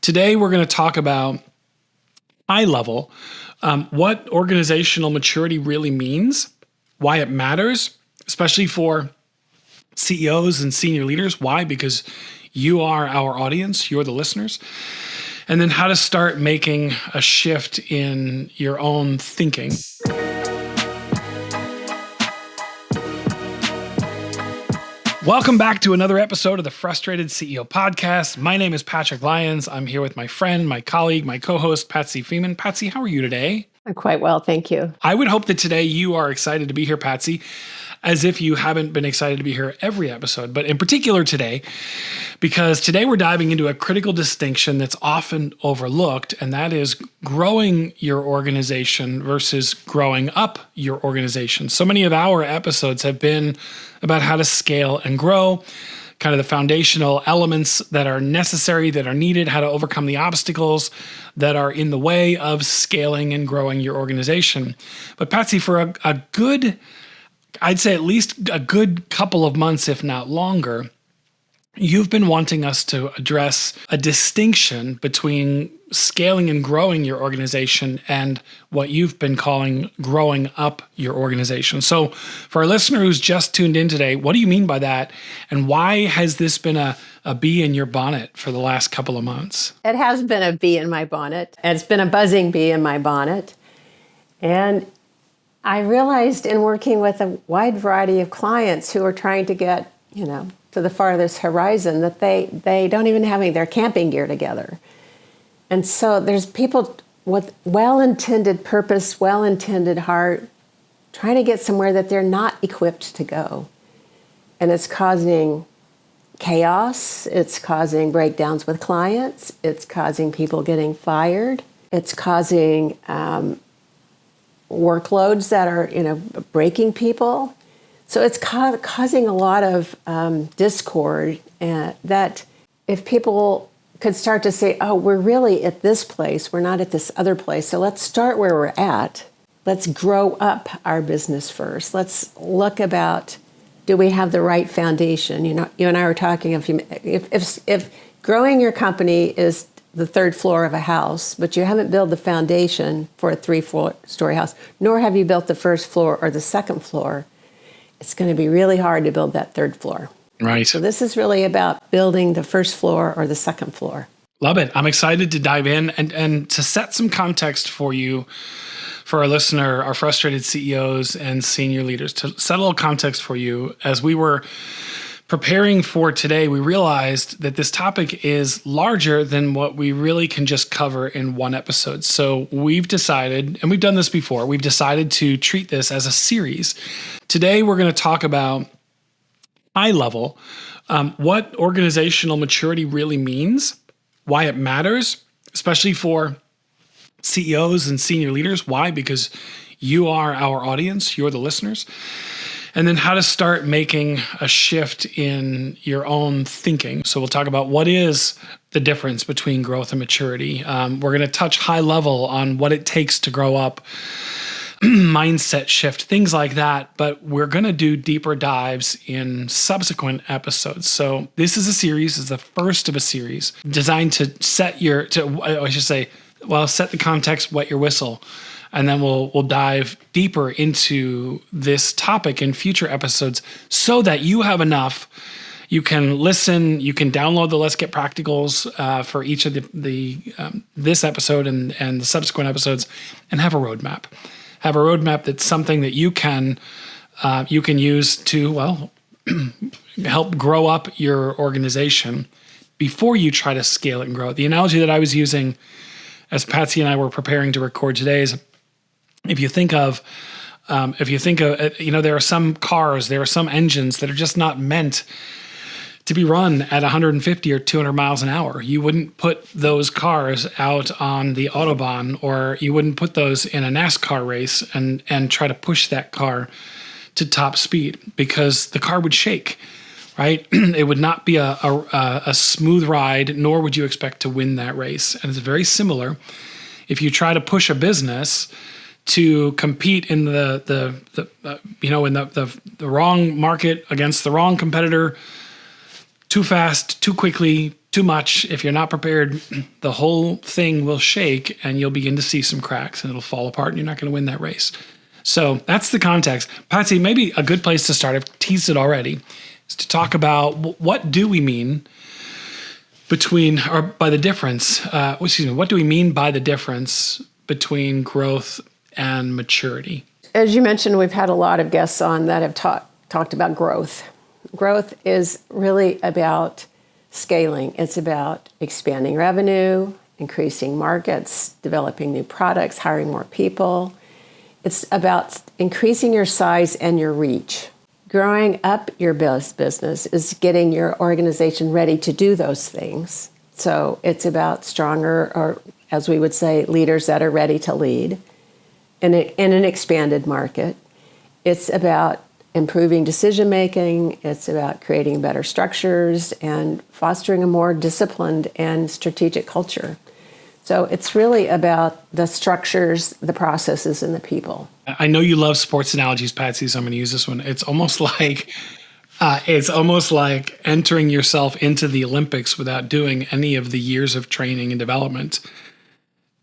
Today, we're going to talk about high level, what organizational maturity really means, why it matters, especially for CEOs and senior leaders. Why? Because you are our audience, you're the listeners. And then how to start making a shift in your own thinking. Welcome back to another episode of the Frustrated CEO Podcast. My name is Patrick Lyons. I'm here with my friend, my colleague, my co-host, Patsy Feeman. Patsy, how are you today? I'm quite well, thank you. I would hope that today you are excited to be here, Patsy, as if you haven't been excited to be here every episode, but in particular today, because today we're diving into a critical distinction that's often overlooked, and that is growing your organization versus growing up your organization. So many of our episodes have been about how to scale and grow, kind of the foundational elements that are necessary, that are needed, how to overcome the obstacles that are in the way of scaling and growing your organization. But Patsy, for a good, I'd say at least a good couple of months, if not longer, you've been wanting us to address a distinction between scaling and growing your organization and what you've been calling growing up your organization. So for our listener who's just tuned in today, what do you mean by that? And why has this been a bee in your bonnet for the last couple of months? It has been a bee in my bonnet. It's been a buzzing bee in my bonnet. And I realized in working with a wide variety of clients who are trying to get, to the farthest horizon, that they don't even have their camping gear together. And so there's people with well-intended purpose, well-intended heart, trying to get somewhere that they're not equipped to go. And it's causing chaos, it's causing breakdowns with clients, it's causing people getting fired, it's causing workloads that are, breaking people. So it's causing a lot of discord, that if people could start to say, oh, we're really at this place, we're not at this other place, so let's start where we're at. Let's grow up our business first. Let's look about, do we have the right foundation? You and I were talking, if growing your company is the third floor of a house, but you haven't built the foundation for a 3-story house, nor have you built the first floor or the second floor, it's going to be really hard to build that third floor. Right. So this is really about building the first floor or the second floor. Love it. I'm excited to dive in and to set some context for you, for our listener, our frustrated CEOs and senior leaders, to set a little context for you. As we were preparing for today, we realized that this topic is larger than what we really can just cover in one episode. So we've decided, and we've done this before, we've decided to treat this as a series. Today, we're going to talk about high level, what organizational maturity really means, why it matters, especially for CEOs and senior leaders. Why? Because you are our audience, you're the listeners. And then how to start making a shift in your own thinking. So we'll talk about what is the difference between growth and maturity. We're going to touch high level on what it takes to grow up, mindset shift, things like that. But we're going to do deeper dives in subsequent episodes. So this is a series, this is the first of a series designed to set the context, wet your whistle. And then we'll dive deeper into this topic in future episodes so that you have enough. You can listen, you can download the Let's Get Practicals for each of this episode and the subsequent episodes, and have a roadmap. Have a roadmap that's something that you can use to, help grow up your organization before you try to scale it and grow it. The analogy that I was using as Patsy and I were preparing to record today is, if you think of, there are some cars, there are some engines that are just not meant to be run at 150 or 200 miles an hour. You wouldn't put those cars out on the Autobahn, or you wouldn't put those in a NASCAR race and try to push that car to top speed, because the car would shake, right? It would not be a smooth ride, nor would you expect to win that race. And it's very similar if you try to push a business to compete in the wrong market against the wrong competitor too fast, too quickly, too much, if you're not prepared, the whole thing will shake and you'll begin to see some cracks and it'll fall apart and you're not going to win that race. So that's the context. Patsy, maybe a good place to start, I've teased it already, is to talk about what do we mean between, or by the difference, what do we mean by the difference between growth and maturity? As you mentioned, we've had a lot of guests on that have talked about growth. Growth is really about scaling. It's about expanding revenue, increasing markets, developing new products, hiring more people. It's about increasing your size and your reach. Growing up your business is getting your organization ready to do those things. So it's about stronger, or as we would say, leaders that are ready to lead in an expanded market. It's about improving decision-making. It's about creating better structures and fostering a more disciplined and strategic culture. So it's really about the structures, the processes, and the people. I know you love sports analogies, Patsy, so I'm going to use this one. It's almost like entering yourself into the Olympics without doing any of the years of training and development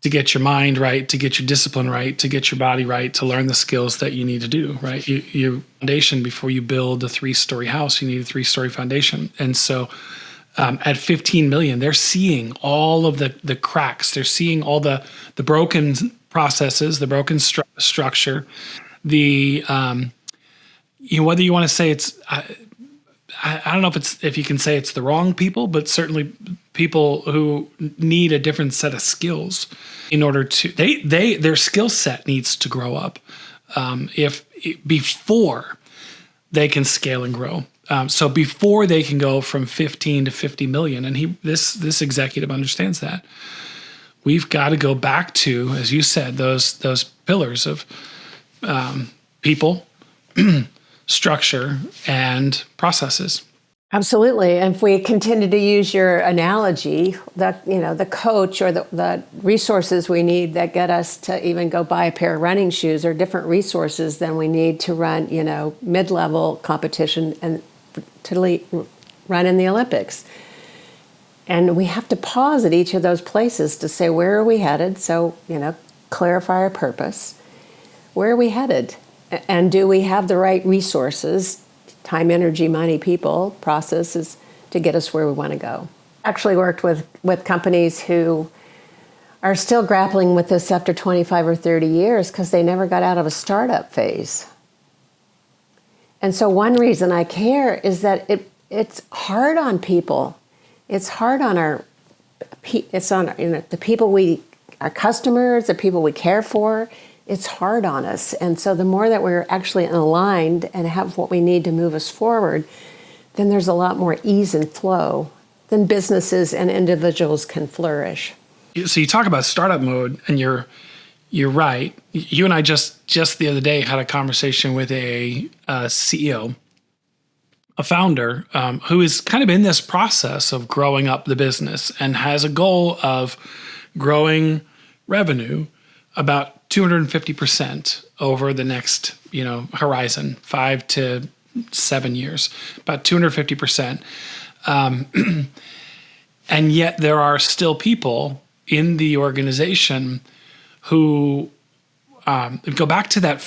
to get your mind right, to get your discipline right, to get your body right, to learn the skills that you need to do, right? Your foundation, before you build a 3-story house, you need a 3-story foundation. And so at 15 million, they're seeing all of the cracks. They're seeing all the broken processes, the broken structure, the whether you want to say it's I don't know if you can say it's the wrong people, but certainly people who need a different set of skills in order to their skill set needs to grow up before they can scale and grow. So before they can go from 15 to 50 million, and this executive understands that, we've got to go back to, as you said, those pillars of people, structure, and processes. Absolutely. And if we continue to use your analogy, the coach or the resources we need that get us to even go buy a pair of running shoes are different resources than we need to run, mid-level competition and to run in the Olympics. And we have to pause at each of those places to say, where are we headed? So, clarify our purpose. Where are we headed? And do we have the right resources, time, energy, money, people, processes to get us where we want to go? Actually worked with companies who are still grappling with this after 25 or 30 years because they never got out of a startup phase. And so one reason I care is that it's hard on people. It's hard on the people our customers, the people we care for. It's hard on us. And so the more that we're actually aligned and have what we need to move us forward, then there's a lot more ease and flow. Then businesses and individuals can flourish. So you talk about startup mode, and you're right. You and I just the other day had a conversation with a CEO, a founder, who is kind of in this process of growing up the business and has a goal of growing revenue about 250% over the next, horizon, 5 to 7 years, about 250%. And yet there are still people in the organization who go back to that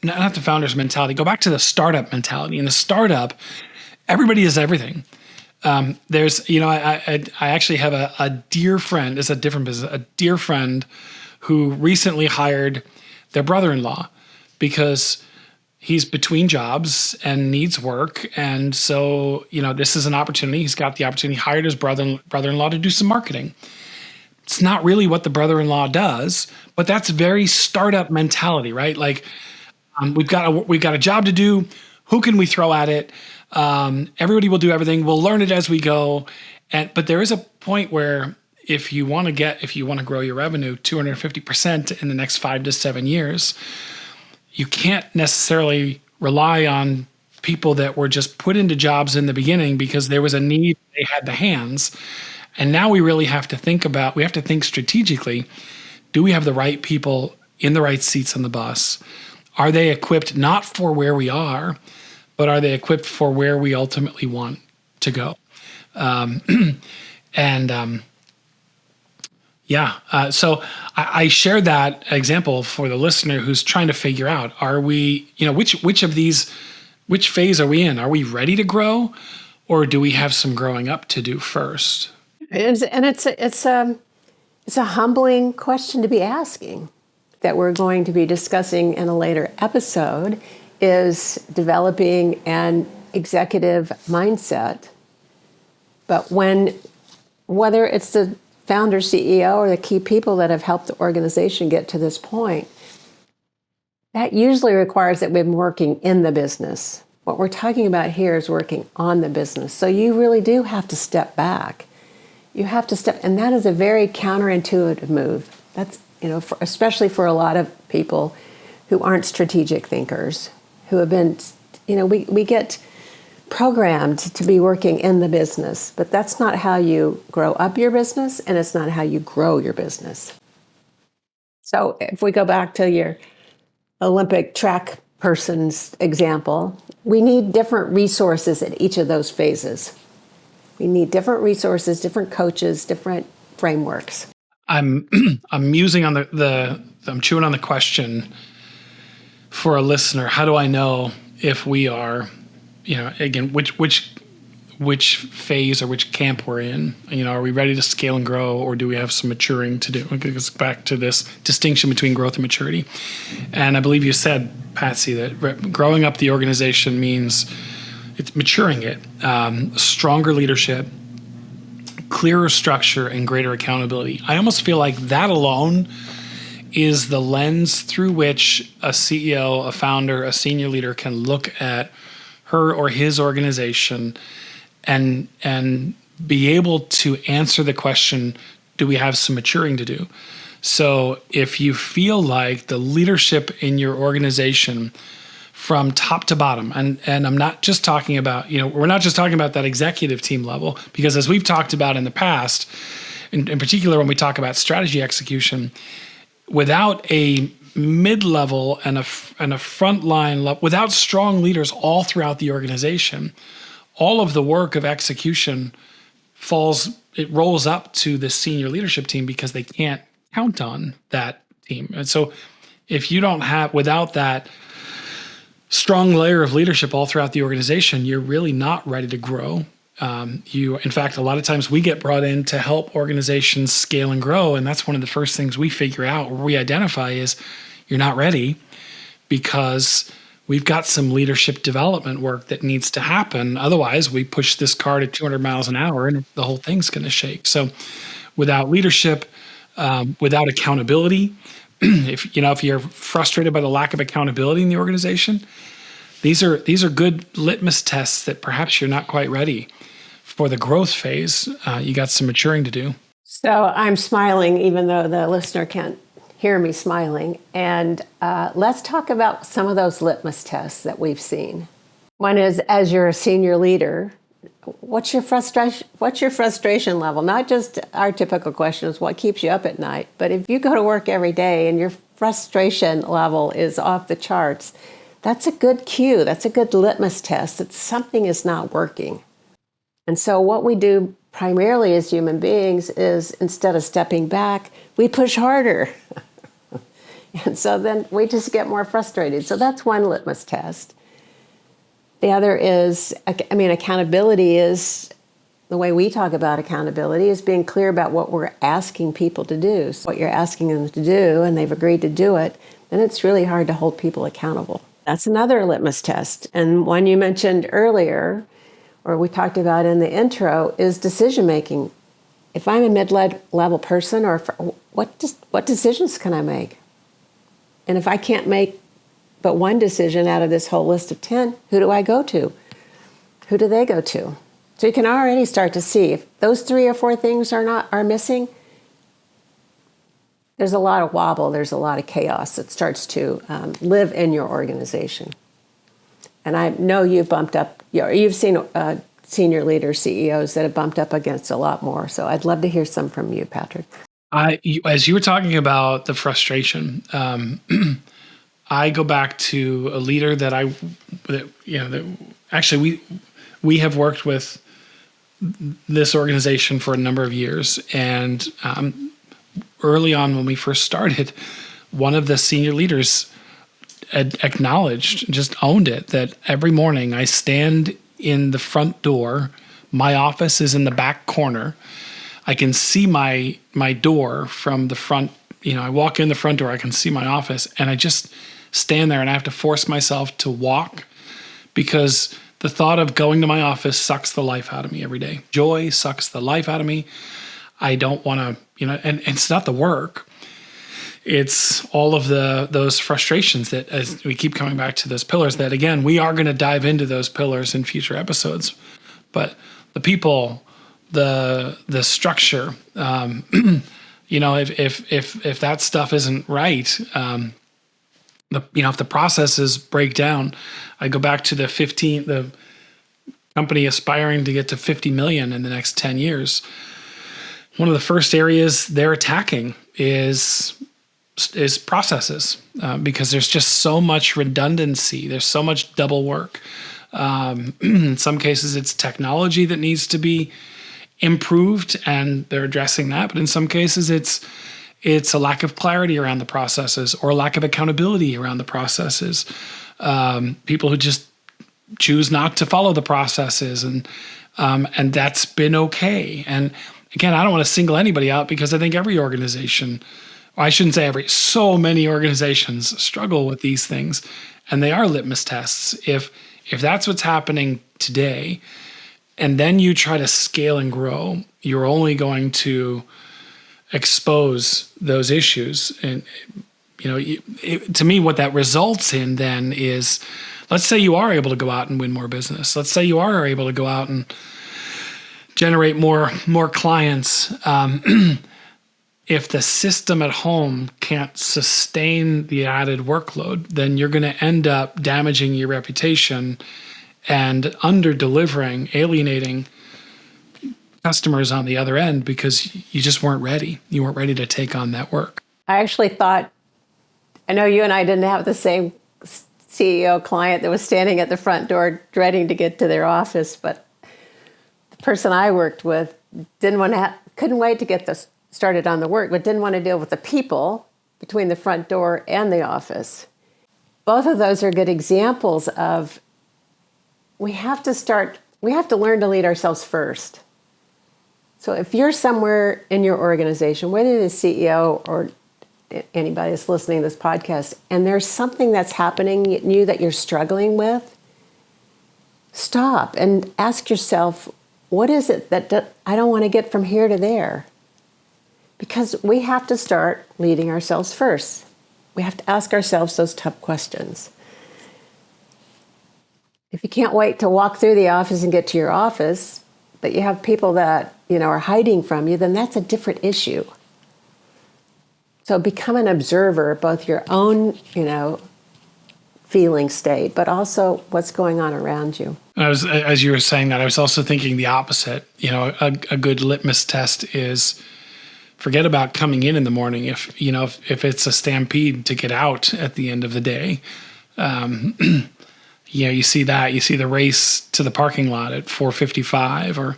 not the founder's mentality, go back to the startup mentality. In the startup, everybody is everything. There's, I actually have a dear friend, it's a different business, a dear friend who recently hired their brother-in-law because he's between jobs and needs work. And so, this is an opportunity. He's got the opportunity. He hired his brother-in-law to do some marketing. It's not really what the brother-in-law does, but that's very startup mentality, right? Like, we've got a job to do. Who can we throw at it? Everybody will do everything. We'll learn it as we go. But there is a point where if you want to grow your revenue 250% in the next 5 to 7 years, you can't necessarily rely on people that were just put into jobs in the beginning because there was a need, they had the hands. And now we really have to think strategically. Do we have the right people in the right seats on the bus? Are they equipped not for where we are, but are they equipped for where we ultimately want to go? And so I share that example for the listener who's trying to figure out, are we, which phase are we in? Are we ready to grow, or do we have some growing up to do first? And it's a humbling question to be asking that we're going to be discussing in a later episode is developing an executive mindset. But whether it's the founder, CEO, or the key people that have helped the organization get to this point, that usually requires that we've been working in the business. What we're talking about here is working on the business. So you really do have to step back. You have to step, and that is a very counterintuitive move. That's, especially for a lot of people who aren't strategic thinkers, who have been, we get programmed to be working in the business, but that's not how you grow up your business, and it's not how you grow your business. So if we go back to your Olympic track person's example, we need different resources at each of those phases. We need different resources, different coaches, different frameworks. I'm musing on I'm chewing on the question for a listener. How do I know if we are, again, which phase or which camp we're in? Are we ready to scale and grow, or do we have some maturing to do? It goes back to this distinction between growth and maturity. And I believe you said, Patsy, that growing up the organization means it's maturing it, stronger leadership, clearer structure, and greater accountability. I almost feel like that alone is the lens through which a CEO, a founder, a senior leader can look at her or his organization and be able to answer the question, do we have some maturing to do? So if you feel like the leadership in your organization from top to bottom, and I'm not just talking about, we're not just talking about that executive team level, because as we've talked about in the past, in particular when we talk about strategy execution, without a mid-level and a frontline level, without strong leaders all throughout the organization, all of the work of execution rolls up to the senior leadership team because they can't count on that team. And so if you don't have, without that strong layer of leadership all throughout the organization, you're really not ready to grow. In fact, a lot of times we get brought in to help organizations scale and grow. And that's one of the first things we figure out, or we identify, is you're not ready because we've got some leadership development work that needs to happen. Otherwise, we push this car to 200 miles an hour and the whole thing's going to shake. So without leadership, without accountability, if you're frustrated by the lack of accountability in the organization, these are good litmus tests that perhaps you're not quite ready for the growth phase. You got some maturing to do. So I'm smiling, even though the listener can't hear me smiling. And let's talk about some of those litmus tests that we've seen. One is, as you're a senior leader, what's your frustration level? Not just our typical question is what keeps you up at night, but if you go to work every day and your frustration level is off the charts, that's a good cue. That's a good litmus test that something is not working. And so what we do primarily as human beings is, instead of stepping back, we push harder. And so then we just get more frustrated. So that's one litmus test. The other is, accountability is, the way we talk about accountability is being clear about what we're asking people to do. So what you're asking them to do, and they've agreed to do it, then it's really hard to hold people accountable. That's another litmus test. And one you mentioned earlier, or we talked about in the intro, is decision making. If I'm a mid-level person, what decisions can I make? And if I can't make but one decision out of this whole list of 10, who do I go to? Who do they go to? So you can already start to see if those 3 or 4 things are missing. There's a lot of wobble. There's a lot of chaos that starts to live in your organization. And I know you've seen senior leaders, CEOs that have bumped up against a lot more. So I'd love to hear some from you, Patrick. As you were talking about the frustration, I go back to a leader that actually we have worked with this organization for a number of years. And early on when we first started, one of the senior leaders acknowledged, just owned it, that every morning I stand in the front door. My office is in the back corner. I can see my door from the front. I walk in the front door, I can see my office, and I just stand there and I have to force myself to walk because the thought of going to my office sucks the life out of me every day. Joy sucks the life out of me. I don't want to, and it's not the work. It's all of those frustrations that, as we keep coming back to those pillars, that again, we are going to dive into those pillars in future episodes. But the people, the structure, if that stuff isn't right, if the processes break down, I go back to the company aspiring to get to 50 million in the next 10 years. One of the first areas they're attacking is processes, because there's just so much redundancy. There's so much double work. In some cases, it's technology that needs to be improved, and they're addressing that. But in some cases, it's a lack of clarity around the processes or a lack of accountability around the processes. People who just choose not to follow the processes, and that's been okay. And again, I don't want to single anybody out because I think every organization, I shouldn't say so many organizations struggle with these things, and they are litmus tests. If that's what's happening today, and then you try to scale and grow, you're only going to expose those issues. And to me, what that results in then is, let's say you are able to go out and win more business. Let's say you are able to go out and generate more clients. If the system at home can't sustain the added workload, then you're going to end up damaging your reputation and under-delivering, alienating customers on the other end because you just weren't ready. You weren't ready to take on that work. I actually thought, I know you and I didn't have the same CEO client that was standing at the front door dreading to get to their office, but the person I worked with couldn't wait to get started on the work, but didn't want to deal with the people between the front door and the office. Both of those are good examples of we have to learn to lead ourselves first. So if you're somewhere in your organization, whether you're the CEO or anybody that's listening to this podcast, and there's something that's happening in you that you're struggling with, stop and ask yourself, what is it that I don't want to get from here to there? Because we have to start leading ourselves first. We have to ask ourselves those tough questions. If you can't wait to walk through the office and get to your office, but you have people that are hiding from you, then that's a different issue. So become an observer, both your own, feeling state, but also what's going on around you. As you were saying that, I was also thinking the opposite. A good litmus test is forget about coming in the morning. If it's a stampede to get out at the end of the day, you see that. You see the race to the parking lot at 4:55, or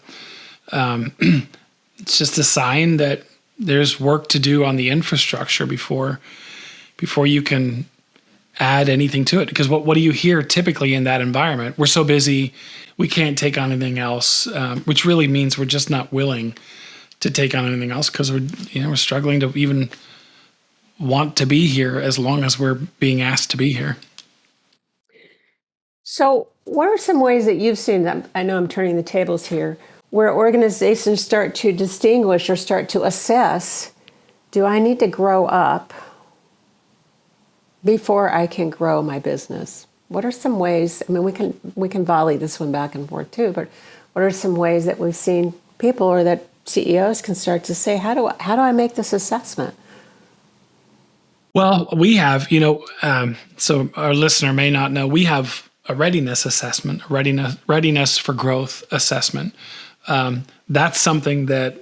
it's just a sign that there's work to do on the infrastructure before you can add anything to it. Because what do you hear typically in that environment? We're so busy, we can't take on anything else, which really means we're just not willing to take on anything else because we're struggling to even want to be here as long as we're being asked to be here. So what are some ways that you've seen, I know I'm turning the tables here, where organizations start to distinguish or start to assess, do I need to grow up before I can grow my business? What are some ways, we can volley this one back and forth too, but what are some ways that we've seen people or that CEOs can start to say, how do I make this assessment? Well, we have, so our listener may not know, we have a readiness assessment, a readiness for growth assessment. That's something that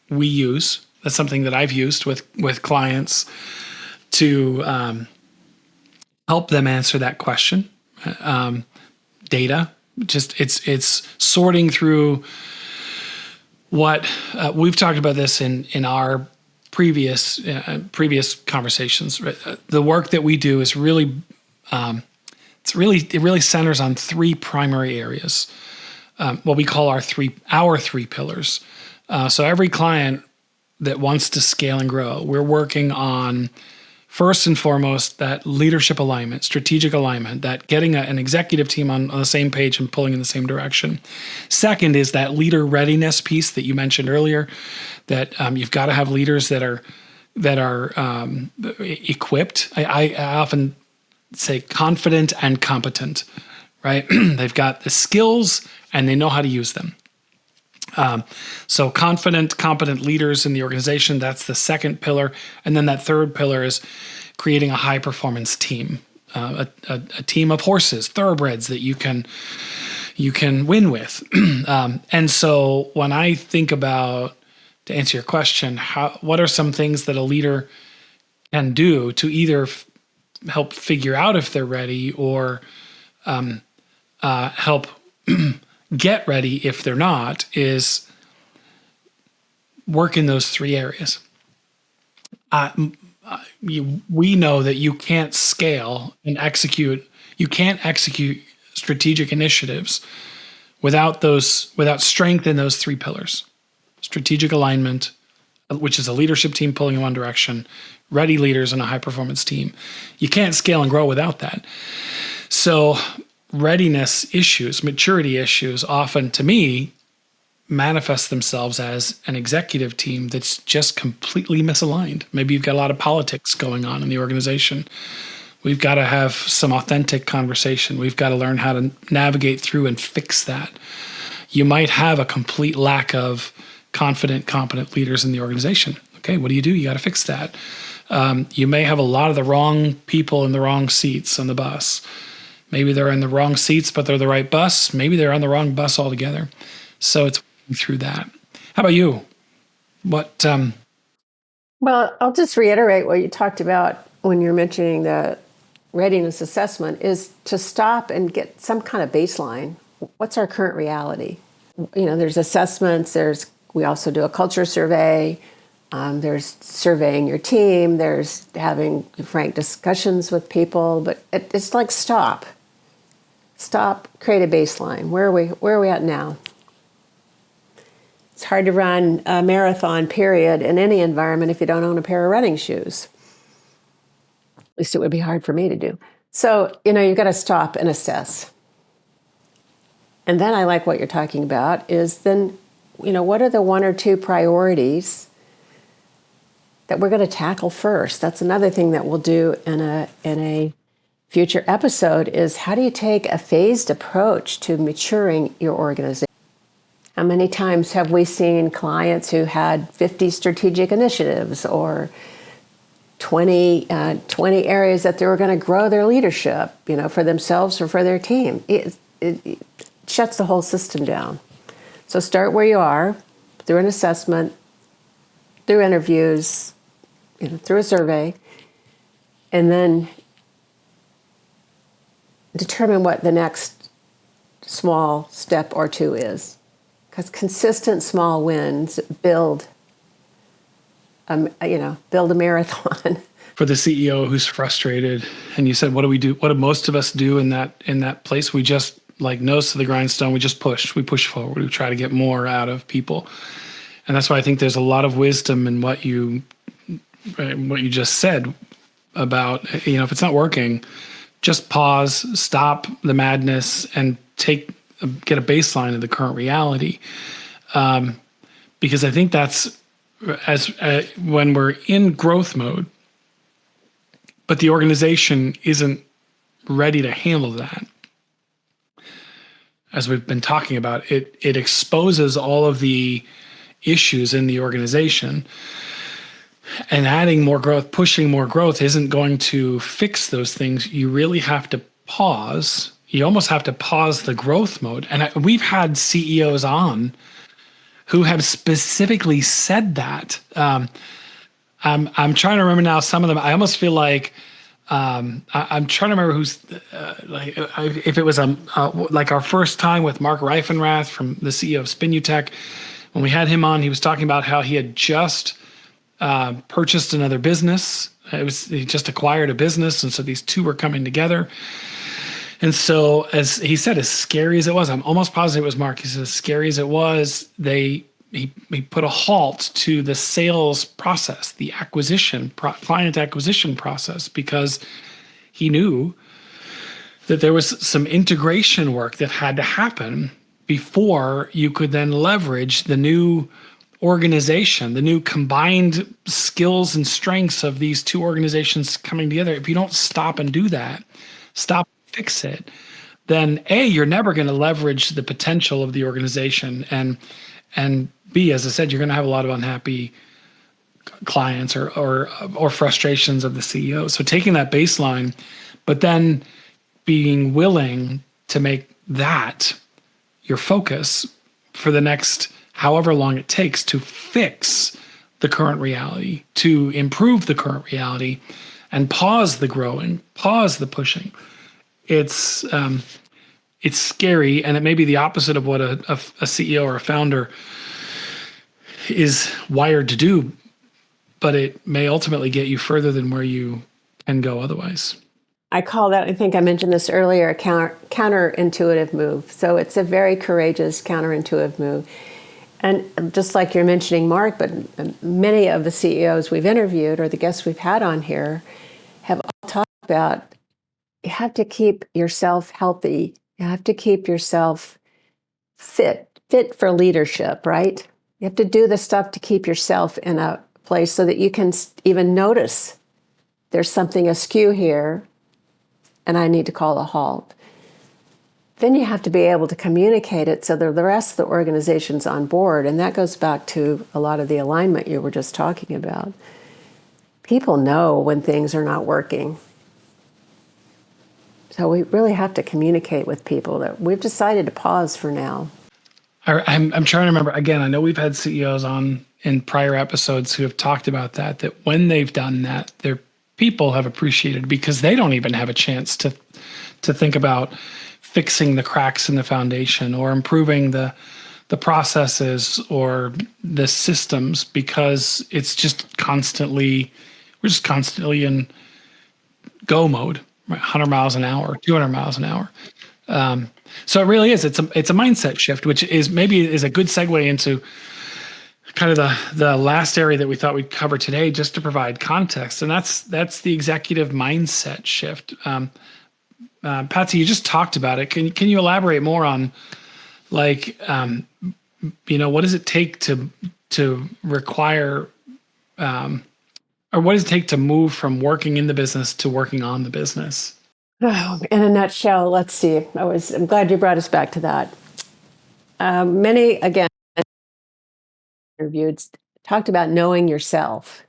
we use. That's something that I've used with clients to help them answer that question. Data, just it's sorting through what we've talked about this in our previous conversations. The work that we do is really it really centers on three primary areas. What we call our three pillars. So every client that wants to scale and grow, we're working on first and foremost that leadership alignment, strategic alignment, that getting an executive team on the same page and pulling in the same direction. Second is that leader readiness piece that you mentioned earlier, that you've got to have leaders that are equipped. I often say confident and competent, right? They've got the skills and they know how to use them. So confident, competent leaders in the organization, that's the second pillar. And then that third pillar is creating a high performance team, a team of horses, thoroughbreds that you can win with. And so when I think about, to answer your question, what are some things that a leader can do to either help figure out if they're ready or help get ready if they're not, is work in those three areas. We know that you can't scale and execute. You can't execute strategic initiatives without strength in those three pillars: strategic alignment, which is a leadership team pulling in one direction, ready leaders, and a high performance team. You can't scale and grow without that. So readiness issues, maturity issues, often to me manifest themselves as an executive team that's just completely misaligned. Maybe you've got a lot of politics going on in the organization. We've got to have some authentic conversation. We've got to learn how to navigate through and fix that. You might have a complete lack of confident, competent leaders in the organization. Okay, what do? You got to fix that. You may have a lot of the wrong people in the wrong seats on the bus. Maybe they're in the wrong seats, but they're the right bus. Maybe they're on the wrong bus altogether. So it's through that. How about you? What? Well, I'll just reiterate what you talked about when you're mentioning the readiness assessment, is to stop and get some kind of baseline. What's our current reality? There's assessments. We also do a culture survey. There's surveying your team. There's having frank discussions with people. But it's like stop, create a baseline. Where are we at now? It's hard to run a marathon, period, in any environment if you don't own a pair of running shoes. At least it would be hard for me to do. So, you've got to stop and assess. And then I like what you're talking about is then, what are the one or two priorities that we're going to tackle first? That's another thing that we'll do in a future episode is how do you take a phased approach to maturing your organization? How many times have we seen clients who had 50 strategic initiatives or 20 areas that they were going to grow their leadership, for themselves or for their team? It shuts the whole system down. So start where you are, through an assessment, through interviews, through a survey, and then determine what the next small step or two is. Because consistent small wins build a marathon. For the CEO who's frustrated, and you said, what do we do? What do most of us do in that place? We just, like nose to the grindstone, we just push. We push forward. We try to get more out of people. And that's why I think there's a lot of wisdom in what you just said about, if it's not working, just pause, stop the madness, and get a baseline of the current reality. Because I think that's when we're in growth mode, but the organization isn't ready to handle that. As we've been talking about, it exposes all of the issues in the organization, and adding more growth, pushing more growth isn't going to fix those things. You really have to pause. You almost have to pause the growth mode. And we've had CEOs on who have specifically said that. I'm trying to remember now some of them. I almost feel like I'm trying to remember who's if it was like our first time with Mark Reifenrath, from the CEO of Spinutech. When we had him on, he was talking about how he had just purchased another business. He just acquired a business, and so these two were coming together. And so, as he said, as scary as it was, I'm almost positive it was Mark. He said, as scary as it was, he put a halt to the sales process, the client acquisition process, because he knew that there was some integration work that had to happen before you could then leverage the new organization, the new combined skills and strengths of these two organizations coming together. If you don't stop and do that, stop, fix it, then A, you're never going to leverage the potential of the organization, and B, as I said, you're going to have a lot of unhappy clients or frustrations of the CEO. So taking that baseline, but then being willing to make that your focus for the next however long it takes to fix the current reality, to improve the current reality, and pause the growing, pause the pushing. It's scary, and it may be the opposite of what a CEO or a founder is wired to do, but it may ultimately get you further than where you can go otherwise. I call that, I think I mentioned this earlier, a counterintuitive move. So it's a very courageous counterintuitive move. And just like you're mentioning, Mark, but many of the CEOs we've interviewed or the guests we've had on here have all talked about you have to keep yourself healthy. You have to keep yourself fit for leadership, right? You have to do the stuff to keep yourself in a place so that you can even notice there's something askew here and I need to call a halt. Then you have to be able to communicate it so that the rest of the organization's on board. And that goes back to a lot of the alignment you were just talking about. People know when things are not working. So we really have to communicate with people that we've decided to pause for now. I'm trying to remember, again, I know we've had CEOs on in prior episodes who have talked about that when they've done that, their people have appreciated because they don't even have a chance to think about fixing the cracks in the foundation or improving the processes or the systems, because it's just we're just constantly in go mode, right? 100 miles an hour, 200 miles an hour. So it really is. It's a mindset shift, which is a good segue into kind of the last area that we thought we'd cover today, just to provide context, and that's the executive mindset shift. Patsy, you just talked about it. Can you elaborate more on, like, what does it take to require, or what does it take to move from working in the business to working on the business? Oh, in a nutshell, let's see. I'm glad you brought us back to that. Many, again, interviewed talked about knowing yourself.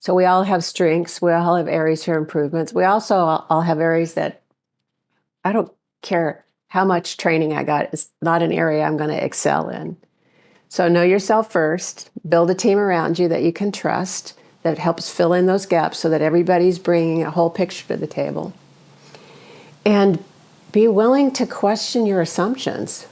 So we all have strengths. We all have areas for improvements. We also all have areas that I don't care how much training I got. It's not an area I'm going to excel in. So know yourself first. Build a team around you that you can trust, that helps fill in those gaps so that everybody's bringing a whole picture to the table. And be willing to question your assumptions.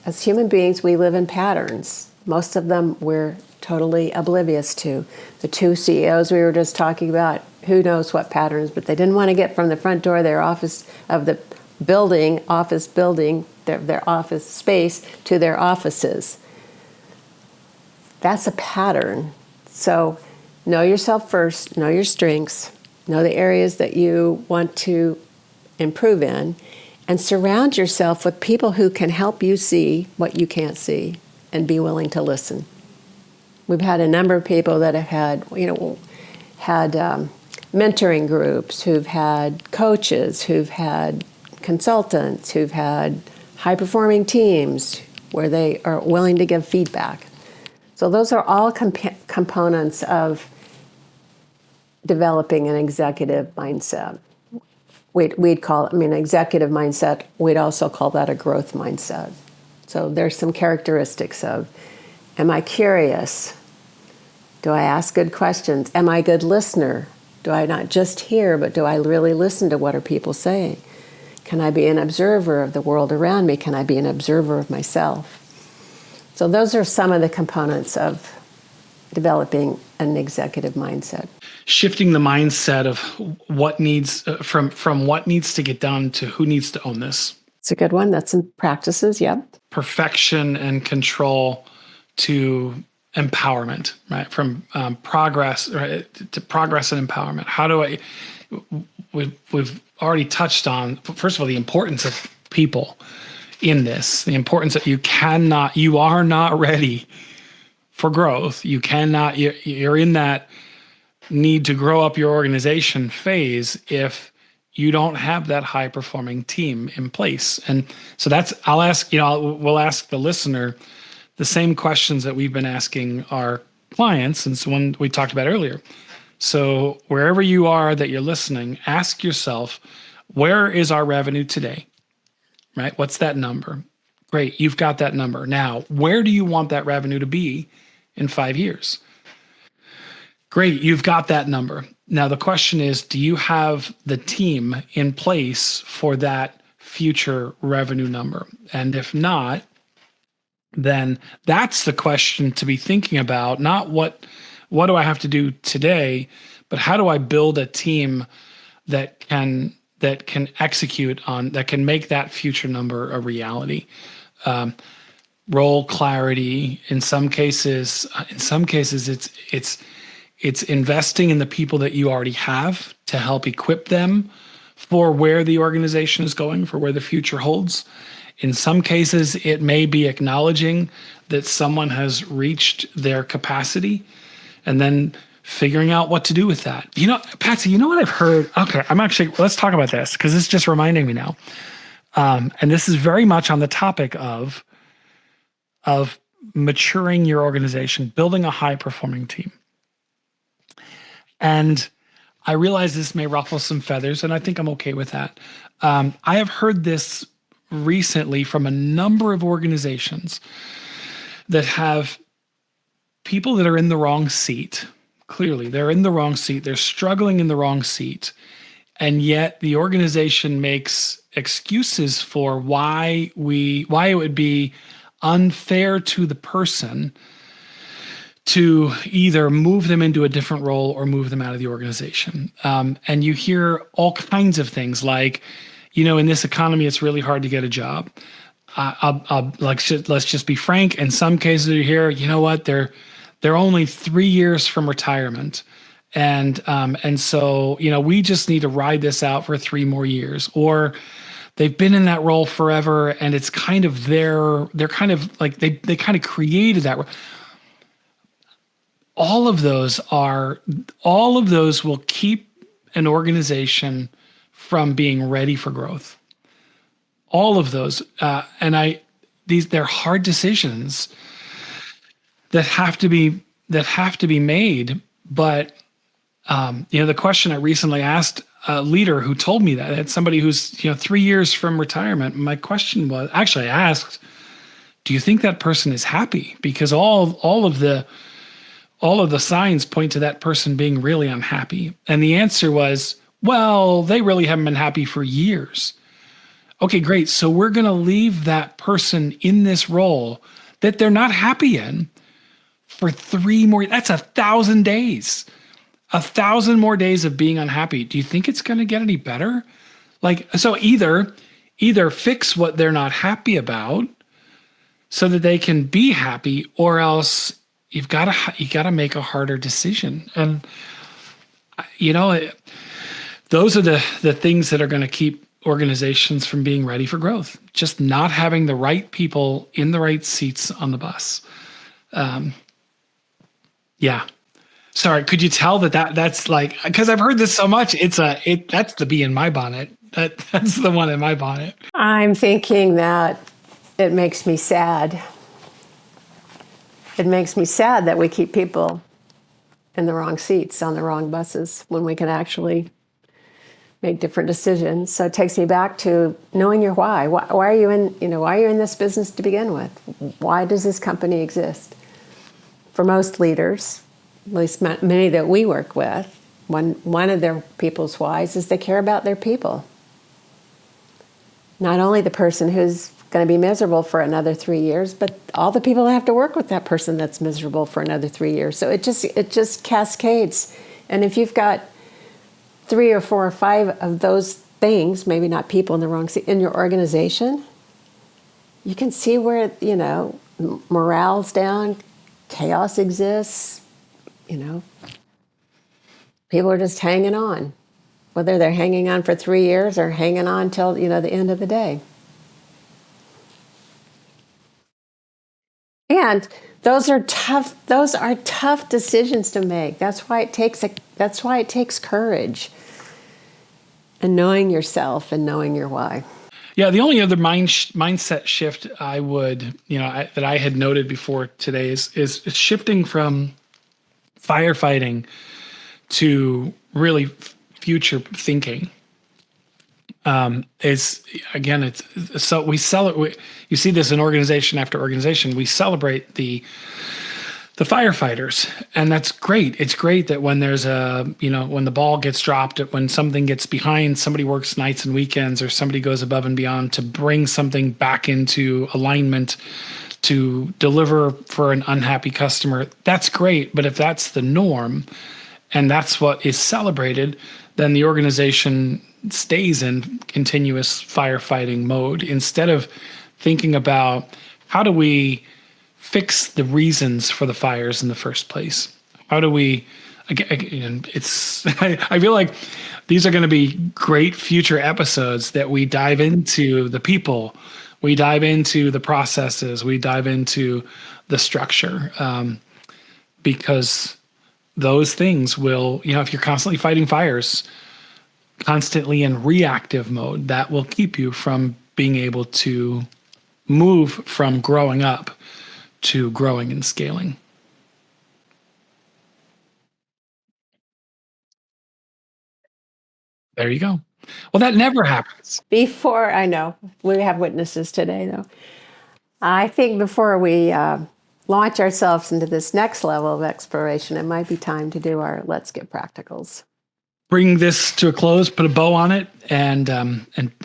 As human beings, we live in patterns. Most of them we're totally oblivious to. The two CEOs we were just talking about, who knows what patterns, but they didn't want to get from the front door of their office of the office building, their office space to their offices. That's a pattern. So know yourself first, know your strengths, know the areas that you want to improve in, and surround yourself with people who can help you see what you can't see and be willing to listen. We've had a number of people that have had mentoring groups, who've had coaches, who've had consultants, who've had high-performing teams where they are willing to give feedback. So those are all components of developing an executive mindset. We'd call it, executive mindset, we'd also call that a growth mindset. So there's some characteristics of, am I curious? Do I ask good questions? Am I a good listener? Do I not just hear, but do I really listen to what are people saying? Can I be an observer of the world around me? Can I be an observer of myself? So those are some of the components of developing an executive mindset. Shifting the mindset of what needs from what needs to get done to who needs to own this. It's a good one. That's in practices. Yep. Perfection And control to empowerment, right? From progress, right, to progress and empowerment. How do I? We've already touched on, first of all, the importance of people in this. The importance that you are not ready for growth. You cannot. You're in that need to grow up your organization phase if you don't have that high performing team in place. And so we'll ask the listener the same questions that we've been asking our clients, and it's one we talked about earlier. So wherever you are that you're listening, ask yourself, where is our revenue today? Right? What's that number? Great, you've got that number. Now, where do you want that revenue to be in 5 years? Great, you've got that number. Now, the question is, do you have the team in place for that future revenue number? And if not, then that's the question to be thinking about, not what do I have to do today, but how do I build a team that can execute on, that can make that future number a reality. Role clarity. In some cases, it's investing in the people that you already have to help equip them for where the organization is going, for where the future holds. In some cases, it may be acknowledging that someone has reached their capacity and then figuring out what to do with that. Patsy, you know what I've heard? Okay, let's talk about this because it's just reminding me now. And this is very much on the topic of maturing your organization, building a high-performing team. And I realize this may ruffle some feathers, and I think I'm okay with that. I have heard this recently from a number of organizations that have people that are in the wrong seat. Clearly, they're in the wrong seat. They're struggling in the wrong seat. And yet the organization makes excuses for why it would be unfair to the person to either move them into a different role or move them out of the organization. And you hear all kinds of things like, in this economy, it's really hard to get a job. Let's just be frank. In some cases, you hear, they're only 3 years from retirement, and so we just need to ride this out for 3 more years, or they've been in that role forever, and it's kind of they're kind of like they kind of created that role. All of those will keep an organization from being ready for growth. All of those, they're hard decisions that have to be made. But the question I recently asked a leader who told me that, it's somebody who's 3 years from retirement. My question was, actually I asked, do you think that person is happy? Because all of the signs point to that person being really unhappy. And the answer was, well, they really haven't been happy for years. Okay, great. So we're going to leave that person in this role that they're not happy in for 3 more. That's 1,000 days. 1,000 more days of being unhappy. Do you think it's going to get any better? So either fix what they're not happy about so that they can be happy, or else you got to make a harder decision. And those are the things that are going to keep organizations from being ready for growth. Just not having the right people in the right seats on the bus. Yeah. Sorry, could you tell that's like, because I've heard this so much, that's the bee in my bonnet. That's the one in my bonnet. I'm thinking that it makes me sad. It makes me sad that we keep people in the wrong seats on the wrong buses when we can actually make different decisions. So it takes me back to knowing your why. Why are you in this business to begin with? Why does this company exist? For most leaders, at least many that we work with, one of their people's whys is they care about their people. Not only the person who's going to be miserable for another 3 years, but all the people have to work with that person that's miserable for another 3 years. So it just cascades. And if you've got 3 or 4 or 5 of those things, maybe not people in the wrong seat, in your organization, you can see where, morale's down, chaos exists, people are just hanging on, whether they're hanging on for 3 years or hanging on till, the end of the day. And those are tough decisions to make. That's why it takes courage and knowing yourself and knowing your why. Yeah, the only other mindset shift I would, that I had noted before today is shifting from firefighting to really future thinking. It's so we celebrate. You see this in organization after organization. We celebrate the firefighters, and that's great. It's great that when there's when the ball gets dropped, when something gets behind, somebody works nights and weekends, or somebody goes above and beyond to bring something back into alignment to deliver for an unhappy customer. That's great. But if that's the norm and that's what is celebrated, then the organization stays in continuous firefighting mode instead of thinking about how do we fix the reasons for the fires in the first place. How do we, again, I feel like these are going to be great future episodes that we dive into the people, we dive into the processes, we dive into the structure, because those things will, if you're constantly fighting fires, constantly in reactive mode, that will keep you from being able to move from growing up to growing and scaling. There you go. Well, that never happens. I know, we have witnesses today, though. I think before we launch ourselves into this next level of exploration, it might be time to do our Let's Get Practicals. Bring this to a close, put a bow on it, and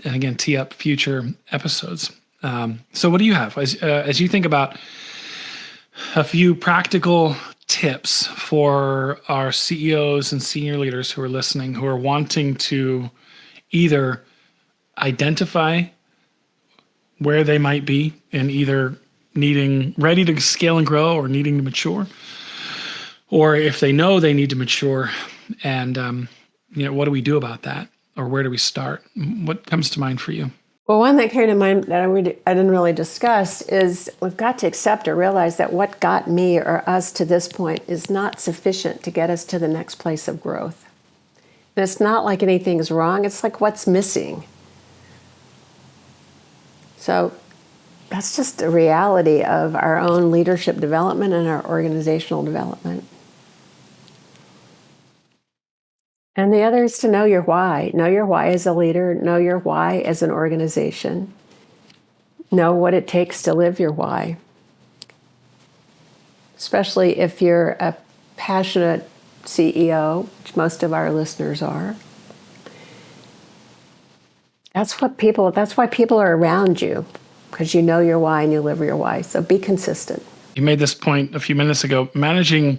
again, tee up future episodes. So what do you have? As you think about a few practical tips for our CEOs and senior leaders who are listening, who are wanting to either identify where they might be and either ready to scale and grow or needing to mature, or if they know they need to mature, and what do we do about that, or where do we start? What comes to mind for you? Well, one that came to mind that I didn't really discuss is we've got to accept or realize that what got me or us to this point is not sufficient to get us to the next place of growth. And it's not like anything's wrong. It's like what's missing. So that's just a reality of our own leadership development and our organizational development. And the other is to know your why. Know your why as a leader. Know your why as an organization. Know what it takes to live your why. Especially if you're a passionate CEO, which most of our listeners are. That's why people are around you, because you know your why and you live your why. So be consistent. You made this point a few minutes ago. Managing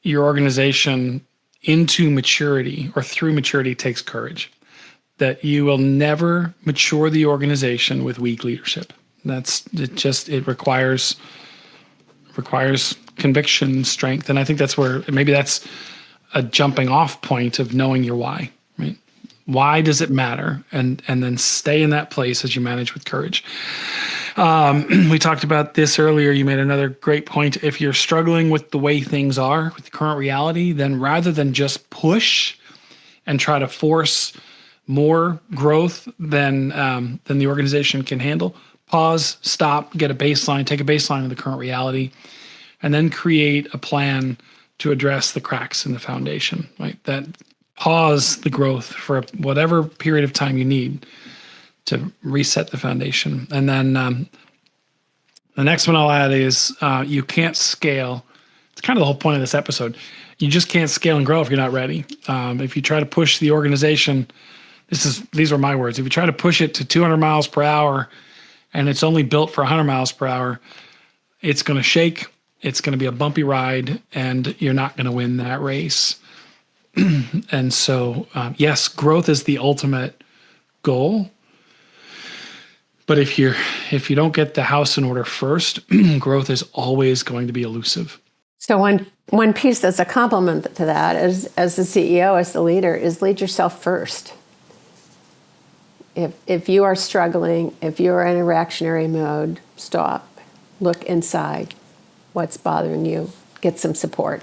your organization into maturity or through maturity takes courage. That you will never mature the organization with weak leadership. It requires conviction, strength, and I think that's where maybe that's a jumping off point of knowing your why. Right? Why does it matter? And then stay in that place as you manage with courage. We talked about this earlier. You made another great point. If you're struggling with the way things are, with the current reality, then rather than just push and try to force more growth than the organization can handle, pause, stop, get a baseline, take a baseline of the current reality, and then create a plan to address the cracks in the foundation. Right? That pause the growth for whatever period of time you need to reset the foundation. And then the next one I'll add is you can't scale. It's kind of the whole point of this episode. You just can't scale and grow if you're not ready. If you try to push the organization, these are my words. If you try to push it to 200 miles per hour and it's only built for 100 miles per hour, it's going to shake. It's going to be a bumpy ride, and you're not going to win that race. And so, yes, growth is the ultimate goal. But if you don't get the house in order first, growth is always going to be elusive. So one piece that's a complement to that is, as the CEO, as the leader, is lead yourself first. If you are struggling, if you are in a reactionary mode, stop, look inside. What's bothering you? Get some support.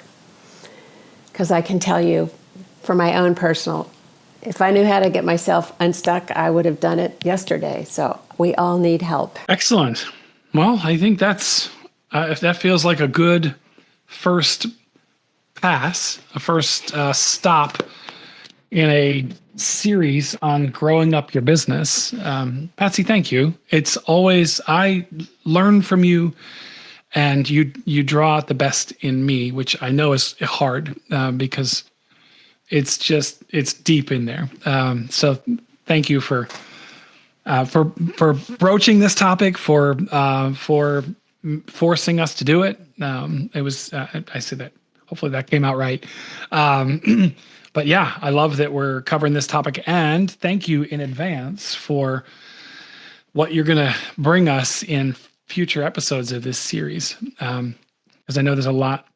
Because I can tell you, for my own personal, if I knew how to get myself unstuck, I would have done it yesterday. So we all need help. Excellent. Well, I think that's if that feels like a good first pass, a first stop in a series on growing up your business. Patsy, thank you. It's always, I learn from you, and you draw out the best in me, which I know is hard because it's deep in there. So thank you for broaching this topic, for forcing us to do it. It was, I said that, hopefully that came out right. But yeah, I love that we're covering this topic, and thank you in advance for what you're going to bring us in future episodes of this series. Because I know there's a lot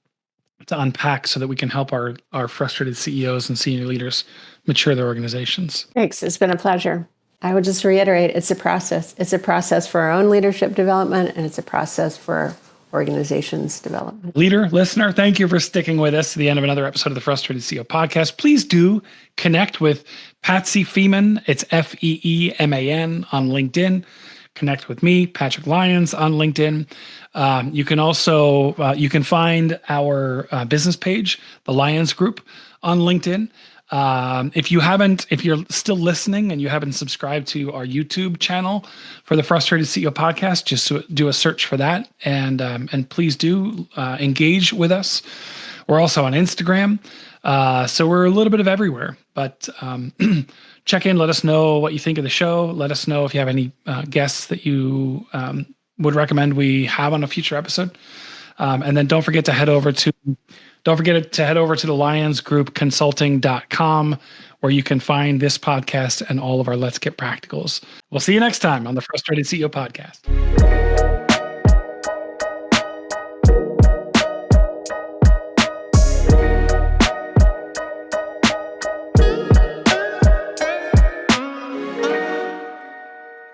to unpack so that we can help our frustrated CEOs and senior leaders mature their organizations. Thanks. It's been a pleasure. I would just reiterate, it's a process. It's a process for our own leadership development, and it's a process for organizations development. Leader, listener, thank you for sticking with us to the end of another episode of the Frustrated CEO podcast. Please do connect with Patsy Feeman. It's Feeman on LinkedIn. Connect with me, Patrick Lyons, on LinkedIn. You can also you can find our business page, the Lyons Group, on LinkedIn. If you're still listening and you haven't subscribed to our YouTube channel for the Frustrated CEO podcast, just do a search for that, and please do engage with us. We're also on Instagram, so we're a little bit of everywhere. But check in, let us know what you think of the show. Let us know if you have any guests that you would recommend we have on a future episode, and then don't forget to head over to the lyonsgroupconsulting.com, where you can find this podcast and all of our Let's Get Practicals. We'll see you next time on the Frustrated CEO podcast.